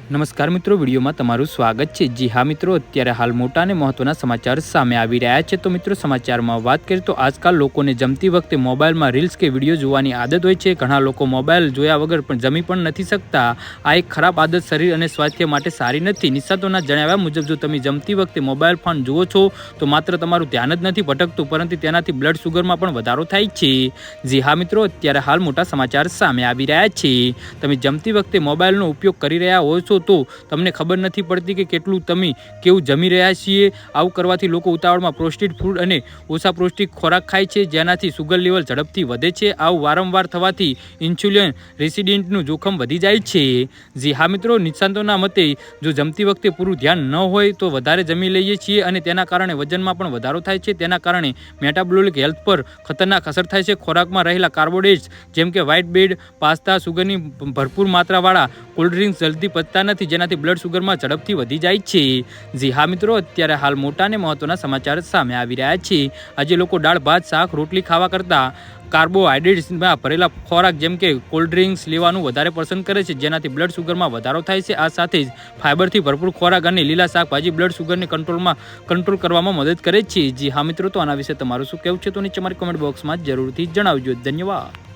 નમસ્કાર મિત્રો, વિડીયોમાં તમારું સ્વાગત છે। જી હા મિત્રો, અત્યારે હાલ મોટા અને મહત્વના સમાચાર સામે આવી રહ્યા છે। તો મિત્રો, સમાચારમાં વાત કરીએ તો આજકાલ લોકોને જમતી વખતે મોબાઈલમાં રીલ્સ કે વિડીયો જોવાની આદત હોય છે। ઘણા લોકો મોબાઈલ જોયા વગર પણ જમી પણ નથી શકતા। આ એક ખરાબ આદત શરીર અને સ્વાસ્થ્ય માટે સારી નથી। નિષ્ણાતોના જણાવ્યા મુજબ જો તમે જમતી વખતે મોબાઈલ ફોન જુઓ છો તો માત્ર તમારું ધ્યાન જ નથી ભટકતું, પરંતુ તેનાથી બ્લડ શુગરમાં પણ વધારો થાય છે। જી હા મિત્રો, અત્યારે હાલ મોટા સમાચાર સામે આવી રહ્યા છે। તમે જમતી વખતે મોબાઈલનો ઉપયોગ કરી રહ્યા હો છો તો તમને ખબર નથી પડતી કે કેટલું તમે કેવું જમી રહ્યા છીએ। આવું કરવાથી લોકો ઉતાવળમાં પ્રોસેસ્ડ ફૂડ અને ઓછા પૌષ્ટિક ખોરાક ખાય છે, જેનાથી સુગર લેવલ ઝડપથી વધે છે। આવું વારંવાર થવાથી ઇન્સ્યુલિન રેસિસ્ટન્સનું જોખમ વધી જાય છે। જી હા મિત્રો, નિષ્ણાતોના મતે જો જમતી વખતે પૂરું ધ્યાન ન હોય તો વધારે જમી લઈએ છીએ અને તેના કારણે વજનમાં પણ વધારો થાય છે। તેના કારણે મેટાબોલિક હેલ્થ પર ખતરનાક અસર થાય છે। ખોરાકમાં રહેલા કાર્બોહાઈડ્રેટ્સ જેમ કે વ્હાઇટ બ્રેડ, પાસ્તા, સુગરની ભરપૂર માત્રાવાળા કોલ્ડ ડ્રિંક્સ જલ્દી પચતા નથી, જેનાથી બ્લડ શુગરમાં ઝડપથી વધી જાય છે। જી હા મિત્રો, અત્યારે હાલ મોટા અને મહત્વના સમાચાર સામે આવી રહ્યા છે। આજે લોકો દાળ ભાત શાક રોટલી ખાવા કરતાં કાર્બોહાઈડ્રેટ્સમાં ભરેલા ખોરાક જેમ કે કોલ્ડ ડ્રિંક્સ લેવાનું વધારે પસંદ કરે છે, જેનાથી બ્લડ શુગરમાં વધારો થાય છે। આ સાથે જ ફાઇબરથી ભરપૂર ખોરાક અને લીલા શાકભાજી બ્લડ શુગરને કંટ્રોલ કરવામાં મદદ કરે છે। જી હા મિત્રો, તો આના વિશે તમારું શું કહેવું છે તો નીચે મારી કોમેન્ટ બોક્સમાં જરૂરથી જણાવજો। ધન્યવાદ।